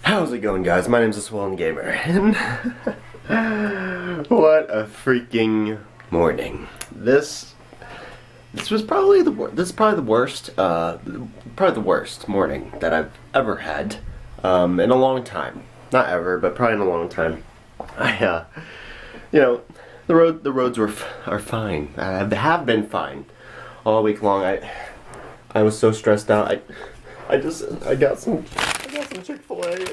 How's it going, guys? My name's TheSwollenGamer, and what a freaking morning. This was probably the worst morning that I've ever had in a long time. Not ever, but probably in a long time. The roads are fine. They have been fine all week long. I was so stressed out. I got some Chick-fil-A.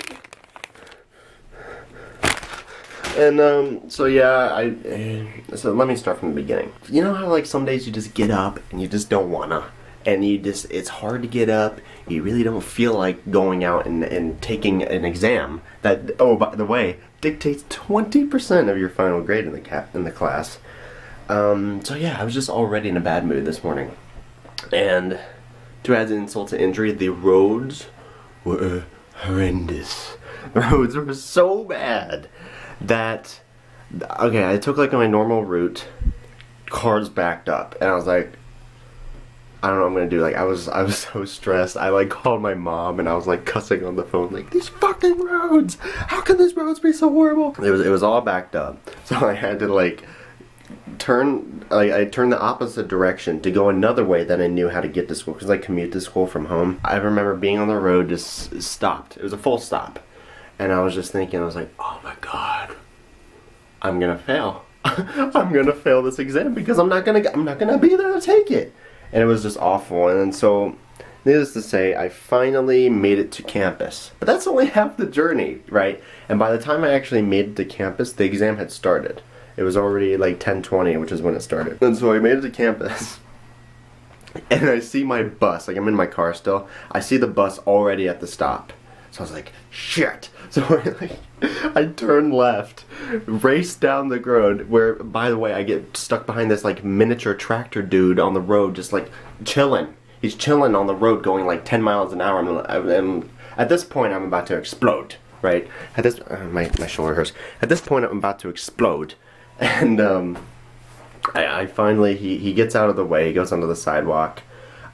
And so let me start from the beginning. You know how like some days you just get up and you just don't wanna, and it's hard to get up. You really don't feel like going out and taking an exam that, oh, by the way, dictates 20% of your final grade in the class. So yeah, I was just already in a bad mood this morning, and to add insult to injury, the roads were horrendous. The roads were so bad that, okay, I took like my normal route, cars backed up, and I was like, I don't know what I'm gonna do. Like, I was so stressed. I like called my mom and I was like cussing on the phone, like, these fucking roads! How can these roads be so horrible? It was all backed up. So I had to like I turned the opposite direction to go another way that I knew how to get to school, because I commute to school from home. I remember being on the road, just stopped. It was a full stop. And I was just thinking, I was like, oh my god, I'm gonna fail. I'm gonna fail this exam because I'm not gonna be there to take it. And it was just awful. And so, needless to say, I finally made it to campus. But that's only half the journey, right? And by the time I actually made it to campus, the exam had started. It was already like 10:20, which is when it started. And so I made it to campus. And I see my bus, like I'm in my car still. I see the bus already at the stop. So I was like, shit. So I turned left, raced down the road, where, by the way, I get stuck behind this like miniature tractor dude on the road, just like chilling. He's chilling on the road going like 10 miles an hour. And at this point, I'm about to explode, right? At this, my shoulder hurts. At this point, I'm about to explode. And I finally, he gets out of the way, he goes onto the sidewalk.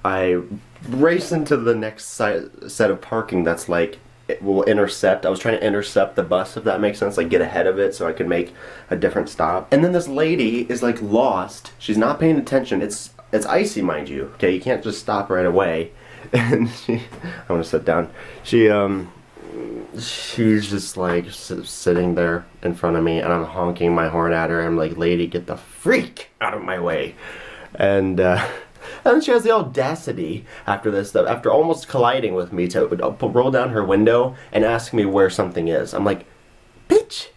I race into the next set of parking that's like, it will intercept. I was trying to intercept the bus, if that makes sense, like get ahead of it so I could make a different stop. And then this lady is like lost. She's not paying attention. It's icy, mind you. Okay, you can't just stop right away. And I want to sit down. She's just like sitting there in front of me, and I'm honking my horn at her. I'm like, lady, get the freak out of my way. And then she has the audacity after this, after almost colliding with me, to roll down her window and ask me where something is. I'm like, bitch,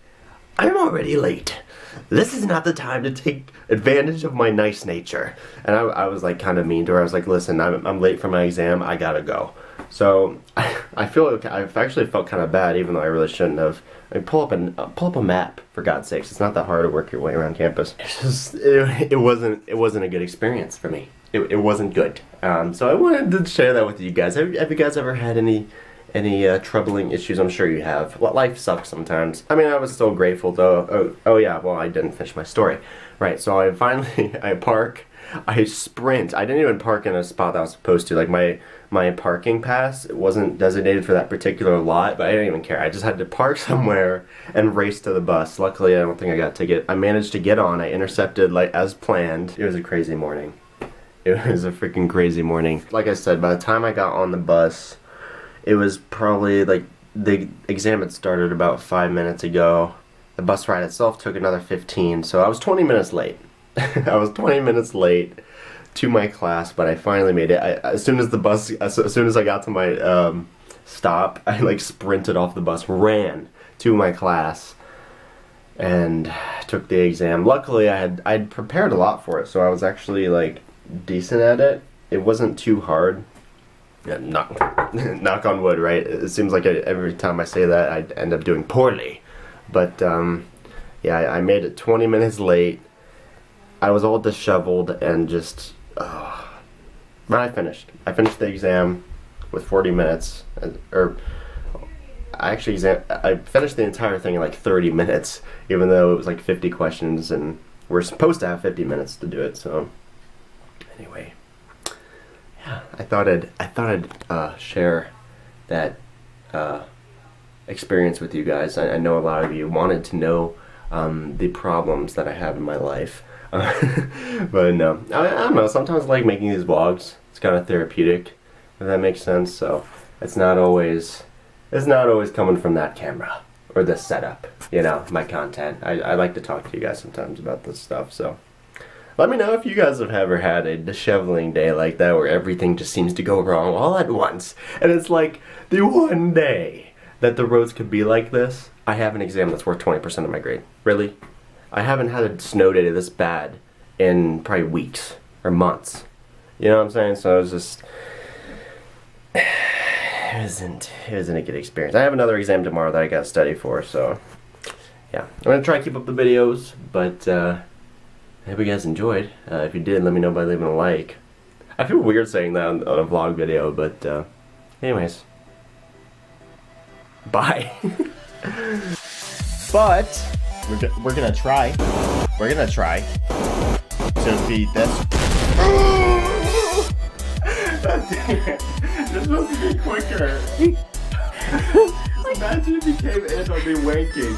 I'm already late. This is not the time to take advantage of my nice nature. And I was like kind of mean to her. I was like, listen, I'm late for my exam. I gotta go. So I've actually felt kind of bad, even though I really shouldn't have. I mean, pull up a map, for God's sakes. It's not that hard to work your way around campus. It's just it wasn't a good experience for me. It wasn't good. So I wanted to share that with you guys. Have you guys ever had any troubling issues? I'm sure you have. Well, life sucks sometimes. I mean, I was so grateful though. Oh yeah, well, I didn't finish my story. Right, so I park, I sprint. I didn't even park in a spot that I was supposed to. Like my parking pass, it wasn't designated for that particular lot, but I didn't even care. I just had to park somewhere and race to the bus. Luckily, I don't think I got a ticket. I managed to get on. I intercepted like as planned. It was a crazy morning. It was a freaking crazy morning. Like I said, by the time I got on the bus, it was probably like the exam had started about 5 minutes ago. The bus ride itself took another 15, so I was 20 minutes late. I was 20 minutes late to my class, but I finally made it. As soon as I got to my stop, I like sprinted off the bus, ran to my class, and took the exam. Luckily, I'd prepared a lot for it, so I was actually like decent at it. It wasn't too hard. Yeah, knock on wood, right? It seems like every time I say that, I end up doing poorly. But yeah, I made it 20 minutes late. I was all disheveled and just, but I finished. I finished the exam with 40 minutes, I finished the entire thing in like 30 minutes, even though it was like 50 questions, and we're supposed to have 50 minutes to do it. So anyway, yeah, I thought I'd share that experience with you guys. I know a lot of you wanted to know the problems that I have in my life. But no, I don't know, sometimes I like making these vlogs. It's kind of therapeutic, if that makes sense. So it's not always coming from that camera or this setup, you know, my content. I like to talk to you guys sometimes about this stuff, so let me know if you guys have ever had a disheveling day like that where everything just seems to go wrong all at once. And it's like the one day that the roads could be like this. I have an exam that's worth 20% of my grade. Really? I haven't had a snow day this bad in probably weeks or months. You know what I'm saying? So it was just, it wasn't a good experience. I have another exam tomorrow that I gotta study for, so yeah. I'm gonna try to keep up the videos, but I hope you guys enjoyed. If you did, let me know by leaving a like. I feel weird saying that on a vlog video, but anyways. Bye. But we're gonna try. We're gonna try to beat this. This supposed to be quicker. Imagine if he came in on me wanking.